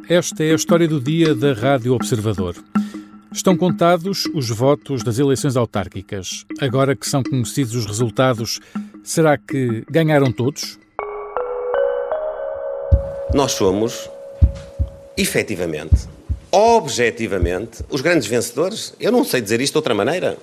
esta é a história do dia da Rádio Observador. Estão contados os votos das eleições autárquicas. Agora que são conhecidos os resultados, será que ganharam todos? Nós somos, efetivamente, objetivamente, os grandes vencedores. Eu não sei dizer isto de outra maneira.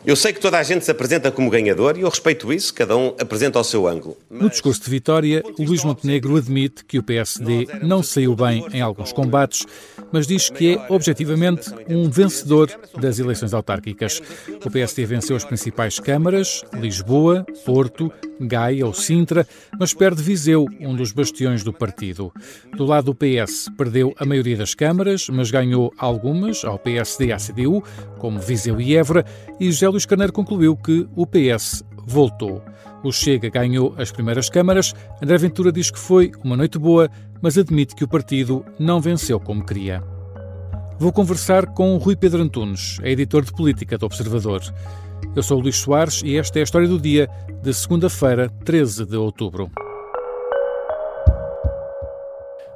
Eu sei que toda a gente se apresenta como ganhador e eu respeito isso, cada um apresenta ao seu ângulo. No discurso de vitória, Luís Montenegro admite que o PSD não saiu bem em alguns combates, mas diz que é, objetivamente, um vencedor das eleições autárquicas. O PSD venceu as principais câmaras, Lisboa, Porto, Gaia ou Sintra, mas perde Viseu, um dos bastiões do partido. Do lado do PS, perdeu a maioria das câmaras, mas ganhou algumas ao PSD e à CDU, como Viseu e Évora, e José Luís Carneiro concluiu que o PS voltou. O Chega ganhou as primeiras câmaras. André Ventura diz que foi uma noite boa, mas admite que o partido não venceu como queria. Vou conversar com Rui Pedro Antunes, é editor de política do Observador. Eu sou o Luís Soares e esta é a história do dia de segunda-feira, 13 de outubro.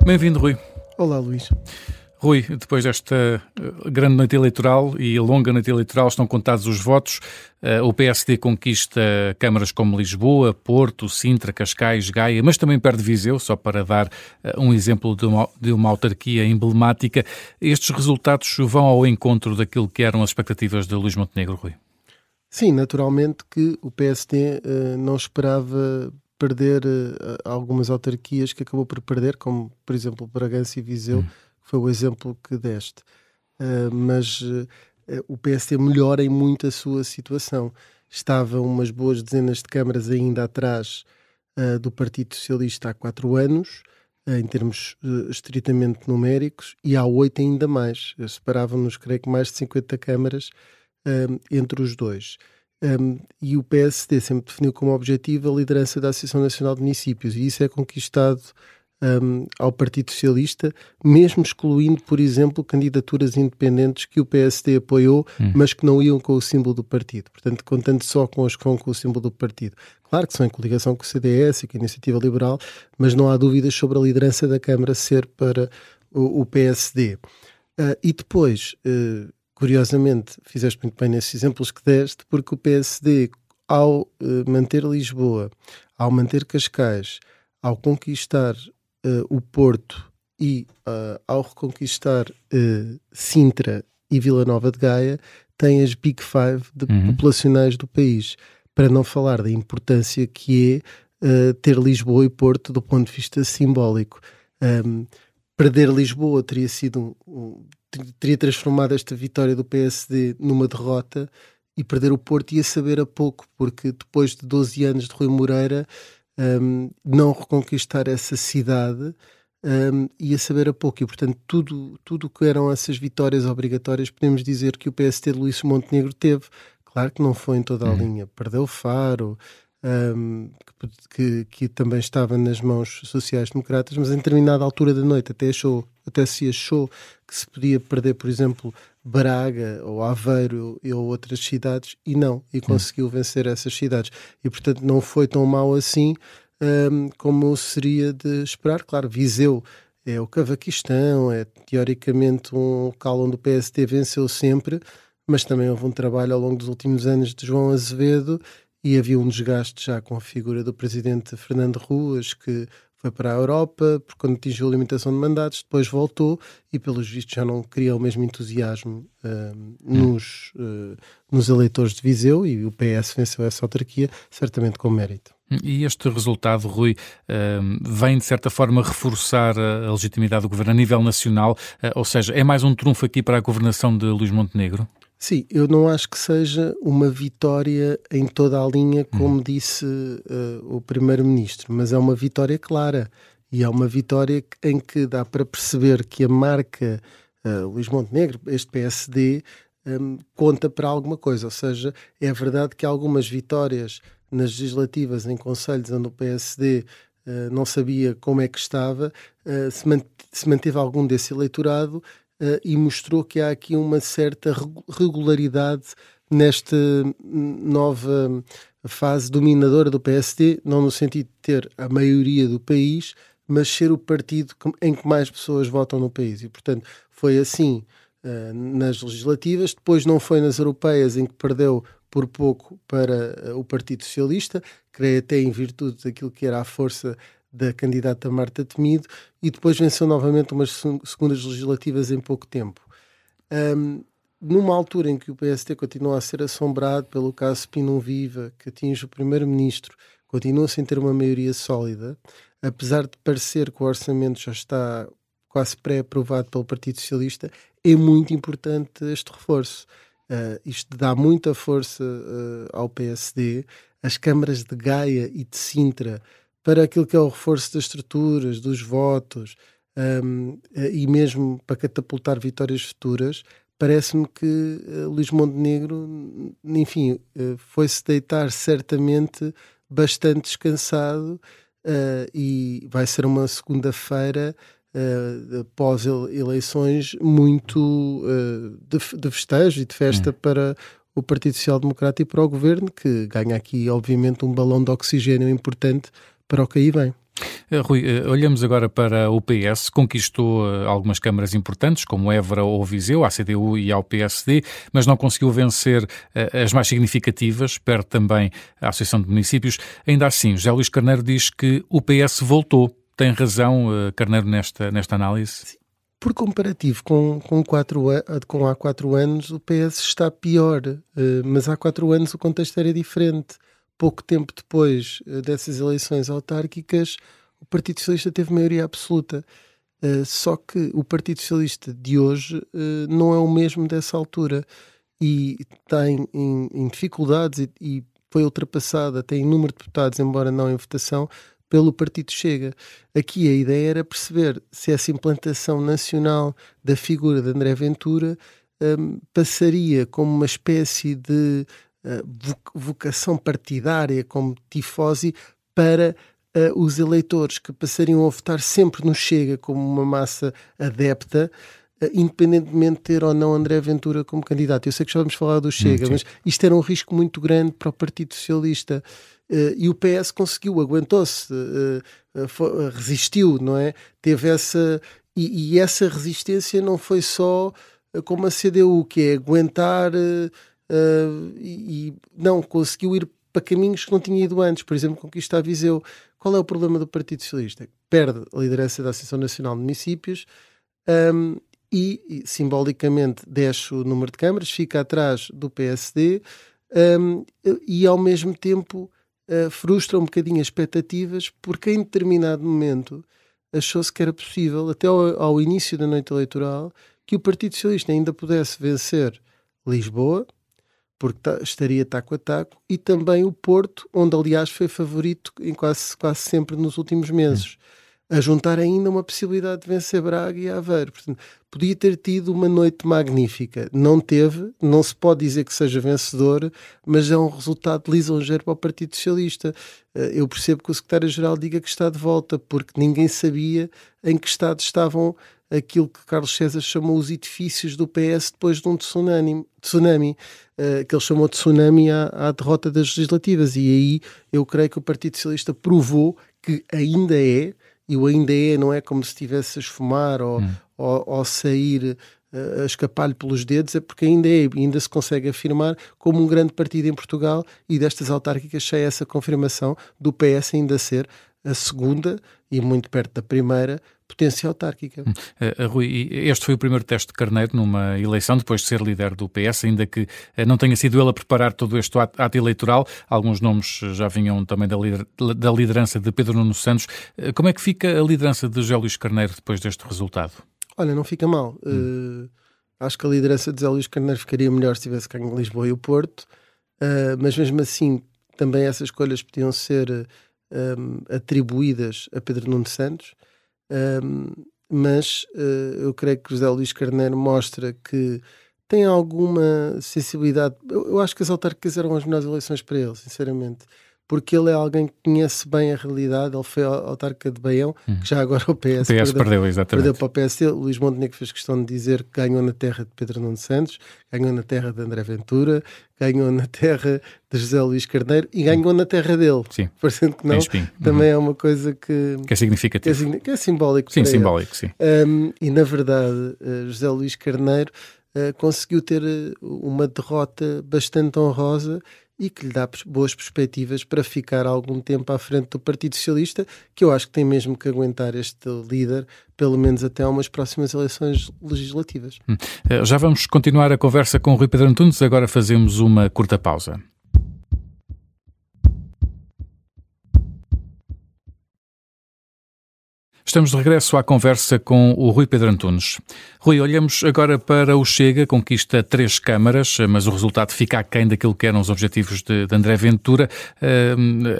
Bem-vindo, Rui. Olá, Luís. Rui, depois desta grande noite eleitoral e longa noite eleitoral, estão contados os votos. O PSD conquista câmaras como Lisboa, Porto, Sintra, Cascais, Gaia, mas também perde Viseu, só para dar um exemplo de uma autarquia emblemática. Estes resultados vão ao encontro daquilo que eram as expectativas de Luís Montenegro, Rui? Sim, naturalmente que o PSD não esperava perder algumas autarquias que acabou por perder, como, por exemplo, Bragança e Viseu, foi o exemplo que deste. Mas o PSD melhora em muito a sua situação. Estava umas boas dezenas de câmaras ainda atrás do Partido Socialista há 4 anos, em termos estritamente numéricos, e há 8 ainda mais. Separavam-nos, creio que, mais de 50 câmaras entre os dois. E o PSD sempre definiu como objetivo a liderança da Associação Nacional de Municípios, e isso é conquistado ao Partido Socialista, mesmo excluindo, por exemplo, candidaturas independentes que o PSD apoiou, mas que não iam com o símbolo do partido. Portanto, contando só com as que vão com o símbolo do partido. Claro que são em coligação com o CDS e com a Iniciativa Liberal, mas não há dúvidas sobre a liderança da Câmara ser para o PSD. E depois, curiosamente, fizeste muito bem nesses exemplos que deste, porque o PSD, ao manter Lisboa, ao manter Cascais, ao conquistar o Porto e ao reconquistar Sintra e Vila Nova de Gaia, tem as Big Five populacionais do país, para não falar da importância que é ter Lisboa e Porto do ponto de vista simbólico. Perder Lisboa teria transformado esta vitória do PSD numa derrota, e perder o Porto ia saber a pouco, porque depois de 12 anos de Rui Moreira, não reconquistar essa cidade ia saber a pouco. E, portanto, tudo que eram essas vitórias obrigatórias, podemos dizer que o PSD de Luís Montenegro teve. Claro que não foi em toda a linha. Perdeu Faro, que também estava nas mãos sociais-democratas, mas em determinada altura da noite até se achou que se podia perder, por exemplo, Braga ou Aveiro ou outras cidades, e conseguiu vencer essas cidades. E, portanto, não foi tão mau assim como seria de esperar. Claro, Viseu é o Cavaquistão, é teoricamente um local onde o PSD venceu sempre, mas também houve um trabalho ao longo dos últimos anos de João Azevedo, e havia um desgaste já com a figura do presidente Fernando Ruas, que foi para a Europa, porque quando atingiu a limitação de mandatos, depois voltou e, pelos vistos, já não cria o mesmo entusiasmo nos eleitores de Viseu, e o PS venceu essa autarquia, certamente com mérito. E este resultado, Rui, vem de certa forma reforçar a legitimidade do governo a nível nacional, ou seja, é mais um trunfo aqui para a governação de Luís Montenegro? Sim, eu não acho que seja uma vitória em toda a linha, como disse o Primeiro-Ministro, mas é uma vitória clara, e é uma vitória em que dá para perceber que a marca Luís Montenegro, este PSD, conta para alguma coisa. Ou seja, é verdade que algumas vitórias nas legislativas em concelhos onde o PSD não sabia como é que estava, se manteve algum desse eleitorado, e mostrou que há aqui uma certa regularidade nesta nova fase dominadora do PSD, não no sentido de ter a maioria do país, mas ser o partido em que mais pessoas votam no país. E, portanto, foi assim nas legislativas, depois não foi nas europeias, em que perdeu por pouco para o Partido Socialista, creio até em virtude daquilo que era a força da candidata Marta Temido, e depois venceu novamente umas segundas legislativas em pouco tempo. Numa altura em que o PSD continua a ser assombrado pelo caso Pinum Viva, que atinge o primeiro-ministro, continua sem ter uma maioria sólida, apesar de parecer que o orçamento já está quase pré-aprovado pelo Partido Socialista, é muito importante este reforço. Isto dá muita força ao PSD. As câmaras de Gaia e de Sintra, para aquilo que é o reforço das estruturas, dos votos, e mesmo para catapultar vitórias futuras, parece-me que Luís Montenegro, enfim, foi-se deitar certamente bastante descansado, e vai ser uma segunda-feira pós-eleições muito de festejo e de festa para o Partido Social Democrata e para o Governo, que ganha aqui, obviamente, um balão de oxigênio importante para o que aí vem. Rui, olhamos agora para o PS, conquistou algumas câmaras importantes, como Évora ou Viseu, à CDU e ao PSD, mas não conseguiu vencer as mais significativas, perde também a Associação de Municípios. Ainda assim, José Luís Carneiro diz que o PS voltou. Tem razão, Carneiro, nesta análise? Sim. Por comparativo com há 4 anos, o PS está pior, mas há 4 anos o contexto era diferente. Pouco tempo depois dessas eleições autárquicas, o Partido Socialista teve maioria absoluta. Só que o Partido Socialista de hoje não é o mesmo dessa altura e está em dificuldades e foi ultrapassada, tem número de deputados, embora não em votação, pelo Partido Chega. Aqui a ideia era perceber se essa implantação nacional da figura de André Ventura passaria como uma espécie de vocação partidária, como tifose, para os eleitores que passariam a votar sempre no Chega como uma massa adepta, independentemente de ter ou não André Ventura como candidato. Eu sei que já vamos falar do Chega, mas isto era um risco muito grande para o Partido Socialista. E o PS conseguiu, aguentou-se, resistiu, não é? Teve essa... E essa resistência não foi só como a CDU, que é aguentar... não, conseguiu ir para caminhos que não tinha ido antes. Por exemplo, conquistar Viseu. Qual é o problema do Partido Socialista? Perde a liderança da Associação Nacional de Municípios e simbolicamente desce o número de câmaras, fica atrás do PSD e ao mesmo tempo frustra um bocadinho as expectativas, porque em determinado momento achou-se que era possível, até ao início da noite eleitoral, que o Partido Socialista ainda pudesse vencer Lisboa, porque estaria taco a taco, e também o Porto, onde aliás foi favorito em quase sempre nos últimos meses, a juntar ainda uma possibilidade de vencer Braga e Aveiro. Portanto, podia ter tido uma noite magnífica. Não teve, não se pode dizer que seja vencedor, mas é um resultado lisonjeiro para o Partido Socialista. Eu percebo que o secretário-geral diga que está de volta, porque ninguém sabia em que estado estavam aquilo que Carlos César chamou os edifícios do PS depois de um tsunami que ele chamou de tsunami à derrota das legislativas. E aí eu creio que o Partido Socialista provou que ainda é, e o ainda é não é como se estivesse a esfumar ou sair a escapar-lhe pelos dedos, é porque ainda se consegue afirmar como um grande partido em Portugal, e destas autárquicas sai essa confirmação do PS ainda ser a segunda, e muito perto da primeira, potência autárquica. Rui, este foi o primeiro teste de Carneiro numa eleição, depois de ser líder do PS, ainda que não tenha sido ele a preparar todo este ato eleitoral. Alguns nomes já vinham também da liderança de Pedro Nuno Santos. Como é que fica a liderança de José Luís Carneiro depois deste resultado? Olha, não fica mal. Acho que a liderança de José Luís Carneiro ficaria melhor se tivesse ganho Lisboa e o Porto, mas mesmo assim também essas escolhas podiam ser atribuídas a Pedro Nuno Santos. Mas eu creio que José Luís Carneiro mostra que tem alguma sensibilidade. Eu acho que as autárquicas eram as melhores eleições para ele, sinceramente, porque ele é alguém que conhece bem a realidade. Ele foi autarca de Baião, que já agora o PS perdeu, exatamente. Perdeu para o PSD. Luís Montenegro fez questão de dizer que ganhou na terra de Pedro Nuno Santos, ganhou na terra de André Ventura, ganhou na terra de José Luís Carneiro e ganhou na terra dele. Sim. Parecendo que não, também é uma coisa que é significativo. Que é simbólico. Sim, simbólico, sim. E na verdade, José Luís Carneiro conseguiu ter uma derrota bastante honrosa e que lhe dá boas perspectivas para ficar algum tempo à frente do Partido Socialista, que eu acho que tem mesmo que aguentar este líder, pelo menos até umas próximas eleições legislativas. Já vamos continuar a conversa com o Rui Pedro Antunes, agora fazemos uma curta pausa. Estamos de regresso à conversa com o Rui Pedro Antunes. Rui, olhamos agora para o Chega, conquista 3 câmaras, mas o resultado fica aquém daquilo que eram os objetivos de André Ventura.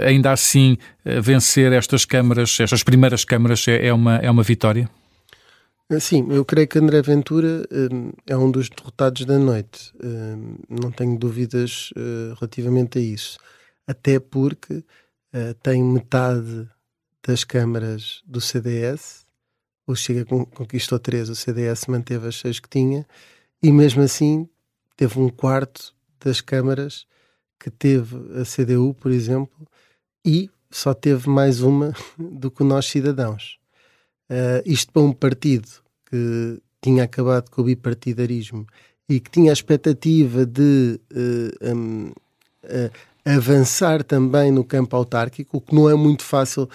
Ainda assim, vencer estas primeiras câmaras é uma vitória? Sim, eu creio que André Ventura é um dos derrotados da noite. Não tenho dúvidas relativamente a isso. Até porque tem metade das câmaras do CDS, o Chega conquistou 3, o CDS manteve as 6 que tinha, e mesmo assim teve 1/4 das câmaras que teve a CDU, por exemplo, e só teve mais uma do que o Nós Cidadãos. Isto para um partido que tinha acabado com o bipartidarismo e que tinha a expectativa de avançar também no campo autárquico, o que não é muito fácil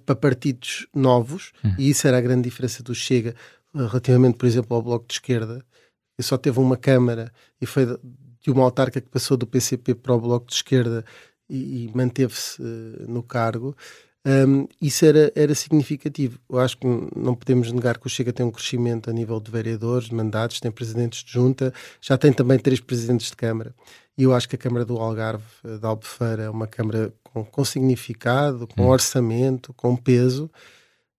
para partidos novos, e isso era a grande diferença do Chega relativamente, por exemplo, ao Bloco de Esquerda, que só teve uma Câmara e foi de uma autarca que passou do PCP para o Bloco de Esquerda e manteve-se no cargo. Isso era significativo. Eu acho que não podemos negar que o Chega tem um crescimento a nível de vereadores, de mandatos, tem presidentes de junta, já tem também 3 presidentes de Câmara. E eu acho que a Câmara do Algarve, da Albufeira, é uma Câmara com significado, com orçamento, com peso,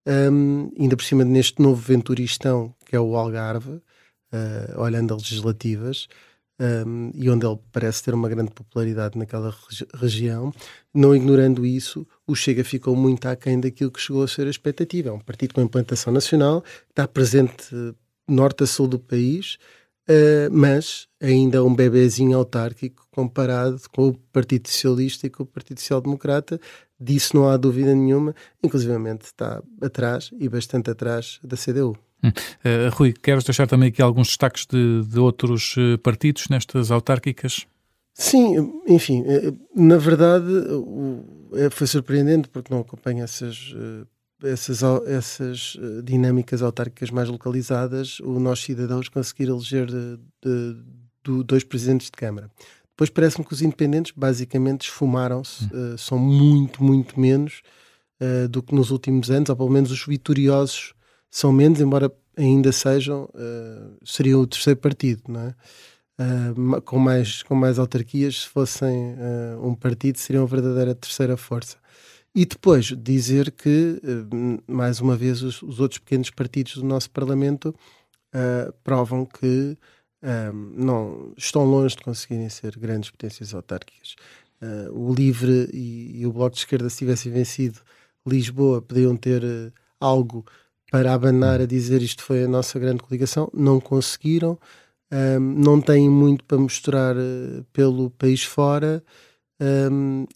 ainda por cima neste novo venturistão que é o Algarve, olhando a legislativas, e onde ele parece ter uma grande popularidade naquela região. Não ignorando isso, o Chega ficou muito aquém daquilo que chegou a ser a expectativa. É um partido com implantação nacional, está presente norte a sul do país, mas ainda é um bebezinho autárquico comparado com o Partido Socialista e com o Partido Social Democrata. Disso não há dúvida nenhuma, inclusivamente está atrás, e bastante atrás, da CDU. Rui, queres deixar também aqui alguns destaques de outros partidos nestas autárquicas? Sim, enfim, na verdade foi surpreendente porque não acompanho essas dinâmicas autárquicas mais localizadas. O Nós Cidadãos conseguir eleger 2 presidentes de Câmara. Depois parece-me que os independentes basicamente esfumaram-se, são muito, muito menos do que nos últimos anos, ou pelo menos os vitoriosos são menos, embora ainda seriam o terceiro partido, não é? Com mais autarquias, se fossem um partido, seriam a verdadeira terceira força. E depois dizer que, mais uma vez, os outros pequenos partidos do nosso Parlamento provam que não estão longe de conseguirem ser grandes potências autárquicas. O LIVRE e o Bloco de Esquerda, se tivessem vencido Lisboa, podiam ter algo para abanar a dizer isto foi a nossa grande coligação. Não conseguiram, não têm muito para mostrar pelo país fora,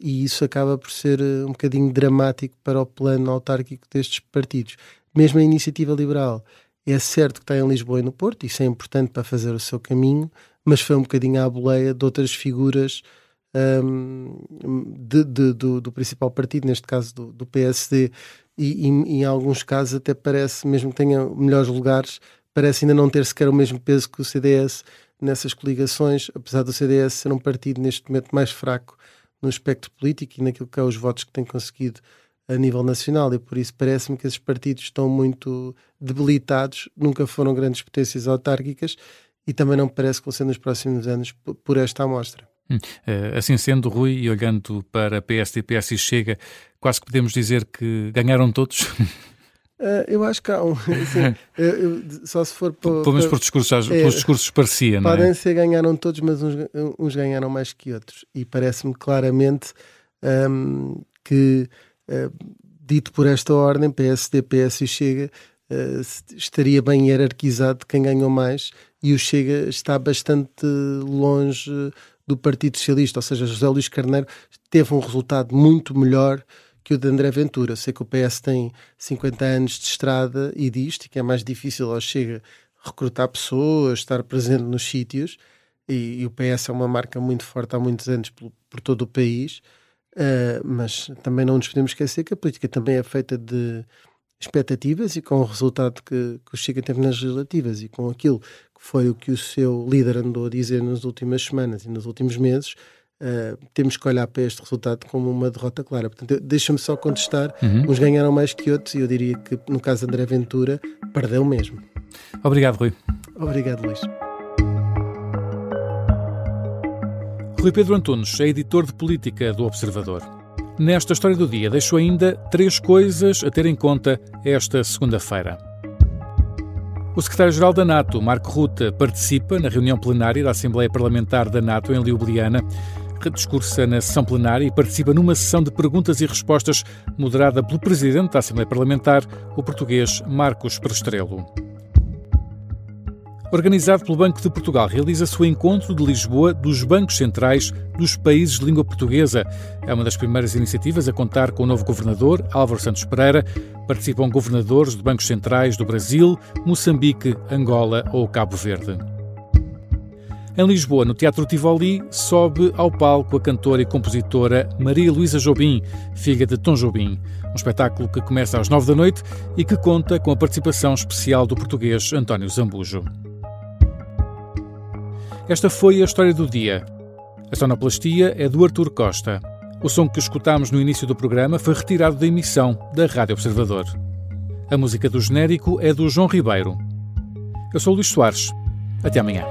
e isso acaba por ser um bocadinho dramático para o plano autárquico destes partidos. Mesmo a Iniciativa Liberal é certo que está em Lisboa e no Porto, isso é importante para fazer o seu caminho, mas foi um bocadinho à boleia de outras figuras do principal partido, neste caso do PSD, e em alguns casos até parece, mesmo que tenha melhores lugares, parece ainda não ter sequer o mesmo peso que o CDS nessas coligações, apesar do CDS ser um partido neste momento mais fraco no espectro político e naquilo que é os votos que tem conseguido a nível nacional, e por isso parece-me que esses partidos estão muito debilitados, nunca foram grandes potências autárquicas e também não parece que vão ser nos próximos anos por esta amostra. Assim sendo, Rui, e olhando para PSD, PS e Chega, quase que podemos dizer que ganharam todos? Eu acho que há só se for pelo menos pelos discursos parecia, não é? Podem ser ganharam todos, mas uns ganharam mais que outros, e parece-me claramente que, dito por esta ordem, PSD, PS e Chega, estaria bem hierarquizado de quem ganhou mais, e o Chega está bastante longe do Partido Socialista, ou seja, José Luís Carneiro teve um resultado muito melhor que o de André Ventura. Eu sei que o PS tem 50 anos de estrada e disto, e que é mais difícil ao Chega recrutar pessoas, estar presente nos sítios, e o PS é uma marca muito forte há muitos anos por todo o país, mas também não nos podemos esquecer que a política também é feita de expectativas, e com o resultado que o Chega teve nas legislativas e com aquilo que foi o que o seu líder andou a dizer nas últimas semanas e nos últimos meses, temos que olhar para este resultado como uma derrota clara. Portanto, deixa-me só contestar, uns ganharam mais que outros, e eu diria que no caso de André Ventura perdeu mesmo. Obrigado, Rui. Obrigado, Luís. Rui Pedro Antunes é editor de política do Observador. Nesta História do Dia deixo ainda 3 coisas a ter em conta esta segunda-feira. O secretário-geral da NATO, Marco Rutte, participa na reunião plenária da Assembleia Parlamentar da NATO em Ljubljana, discursa na sessão plenária e participa numa sessão de perguntas e respostas moderada pelo presidente da Assembleia Parlamentar, o português Marcos Prestrelo. Organizado pelo Banco de Portugal, realiza-se o encontro de Lisboa dos bancos centrais dos países de língua portuguesa. É uma das primeiras iniciativas a contar com o novo governador, Álvaro Santos Pereira. Participam governadores de bancos centrais do Brasil, Moçambique, Angola ou Cabo Verde. Em Lisboa, no Teatro Tivoli, sobe ao palco a cantora e compositora Maria Luísa Jobim, filha de Tom Jobim. Um espetáculo que começa às 9 da noite e que conta com a participação especial do português António Zambujo. Esta foi a História do Dia. A sonoplastia é do Artur Costa. O som que escutámos no início do programa foi retirado da emissão da Rádio Observador. A música do genérico é do João Ribeiro. Eu sou o Luís Soares. Até amanhã.